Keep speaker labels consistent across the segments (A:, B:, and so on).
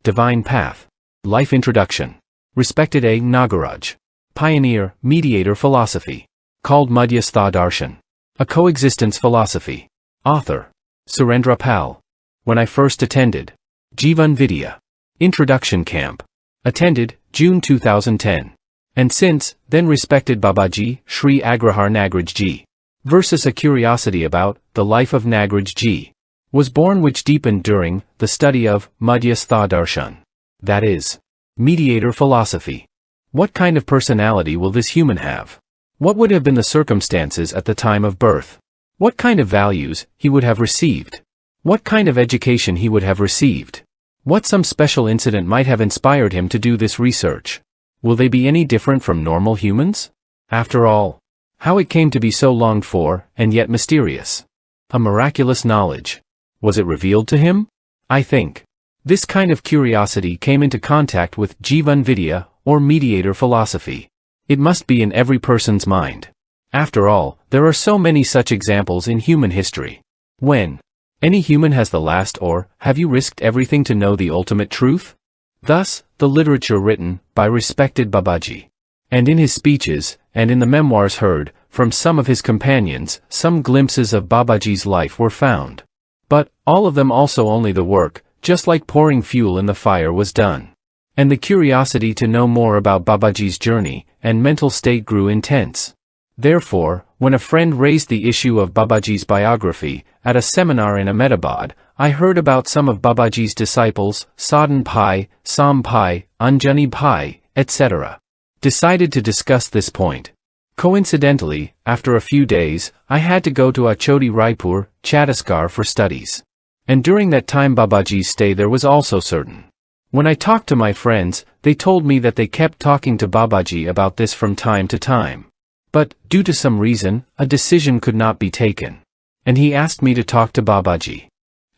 A: Divine Path. Life Introduction. Respected A Nagraj. Pioneer, Mediator Philosophy. Called Madhyasth Darshan. A Coexistence Philosophy. Author. Surendra Pal. When I first attended. JEEONE VIDYA. Introduction Camp. Attended, June 2010. And since, then respected Babaji, Sri Agrahar Nagraj Ji. Versus a curiosity about, the life of Nagraj Ji. Was born which deepened during, the study of, Madhyasth Darshan. That is. Mediator Philosophy. What kind of personality will this human have? What would have been the circumstances at the time of birth? What kind of values he would have received? What kind of education he would have received? What some special incident might have inspired him to do this research? Will they be any different from normal humans? After all, how it came to be so longed for, and yet mysterious. A miraculous knowledge. Was it revealed to him? I think. This kind of curiosity came into contact with JEEONE VIDYA, or mediator philosophy. It must be in every person's mind. After all, there are so many such examples in human history. When any human has the last or, have you risked everything to know the ultimate truth? Thus, the literature written by respected Babaji. And in his speeches, and in the memoirs heard, from some of his companions, some glimpses of Babaji's life were found. But, all of them also only the work, just like pouring fuel in the fire was done. And the curiosity to know more about Babaji's journey, and mental state grew intense. Therefore, when a friend raised the issue of Babaji's biography, at a seminar in Ahmedabad, I heard about some of Babaji's disciples, Sadhan Pai, Sam Pai, Anjani Pai, etc. Decided to discuss this point. Coincidentally, after a few days, I had to go to Achoti Raipur, Chhattisgarh for studies. And during that time Babaji's stay there was also certain. When I talked to my friends, they told me that they kept talking to Babaji about this from time to time. But, due to some reason, a decision could not be taken. And he asked me to talk to Babaji.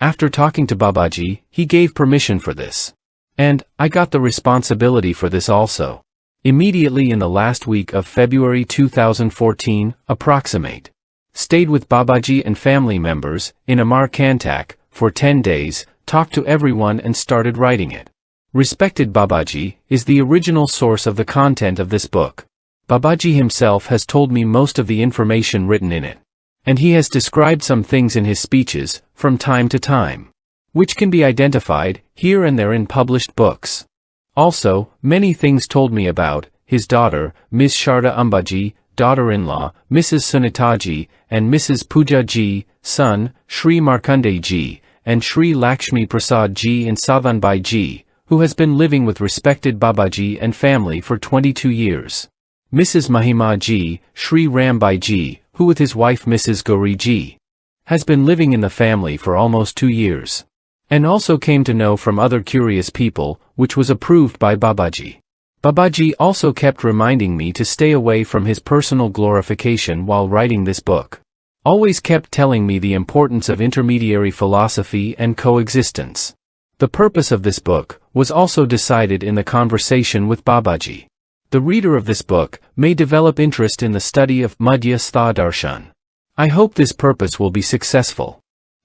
A: After talking to Babaji, he gave permission for this. And, I got the responsibility for this also. Immediately in the last week of February 2014, approximate. Stayed with Babaji and family members, in Amar Kantak, for 10 days, talked to everyone and started writing it. Respected Babaji is the original source of the content of this book. Babaji himself has told me most of the information written in it. And he has described some things in his speeches, from time to time, which can be identified, here and there in published books. Also, many things told me about, his daughter, Ms. Sharda Ambaji, daughter-in-law, Mrs. Sunitaji, and Mrs. Pooja Ji, son, Sri Markandeya Ji, and Sri Lakshmi Prasad Ji and Sadhanbai Ji, who has been living with respected Babaji and family for 22 years. Mrs. Mahima Ji, Sri Rambai Ji, who with his wife Mrs. Gauri Ji, has been living in the family for almost 2 years. And also came to know from other curious people, which was approved by Babaji. Babaji also kept reminding me to stay away from his personal glorification while writing this book. Always kept telling me the importance of intermediary philosophy and coexistence. The purpose of this book was also decided in the conversation with Babaji. The reader of this book may develop interest in the study of Madhyasth Darshan. I hope this purpose will be successful.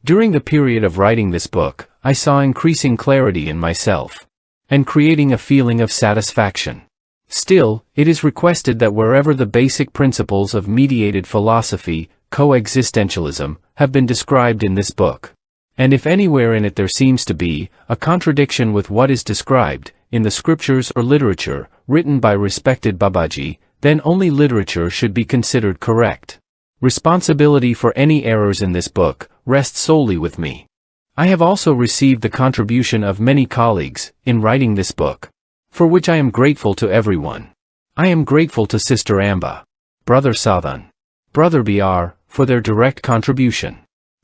A: During the period of writing this book, I saw increasing clarity in myself, and creating a feeling of satisfaction. Still, it is requested that wherever the basic principles of mediated philosophy, coexistentialism, have been described in this book, and if anywhere in it there seems to be a contradiction with what is described in the scriptures or literature written by respected Babaji, then only literature should be considered correct. Responsibility for any errors in this book rests solely with me. I have also received the contribution of many colleagues in writing this book, for which I am grateful to everyone. I am grateful to Sister Amba, Brother Sadhan, Brother BR, for their direct contribution.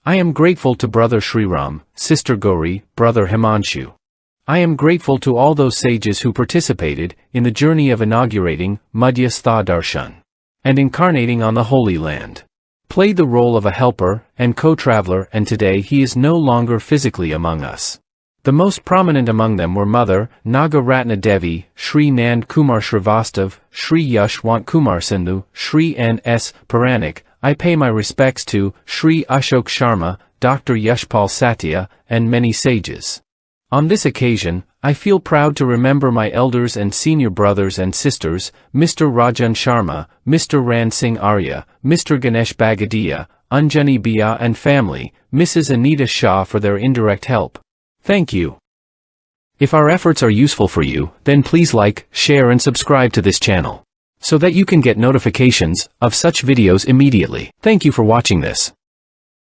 A: I am grateful to Brother Sriram, Sister Gauri, Brother Himanshu. I am grateful to all those sages who participated in the journey of inaugurating Madhyasth Darshan and incarnating on the Holy Land. Played the role of a helper and co-traveler, and today he is no longer physically among us. The most prominent among them were Mother Naga Ratna Devi, Sri Nand Kumar Srivastav, Sri Yashwant Kumar Sindhu, Sri N.S. Puranik. I pay my respects to Sri Ashok Sharma, Dr. Yashpal Satya, and many sages. On this occasion, I feel proud to remember my elders and senior brothers and sisters, Mr. Rajan Sharma, Mr. Ran Singh Arya, Mr. Ganesh Bagadia, Anjani Bia and family, Mrs. Anita Shah for their indirect help. Thank you. If our efforts are useful for you, then please like, share and subscribe to this channel, so that you can get notifications of such videos immediately. Thank you for watching this.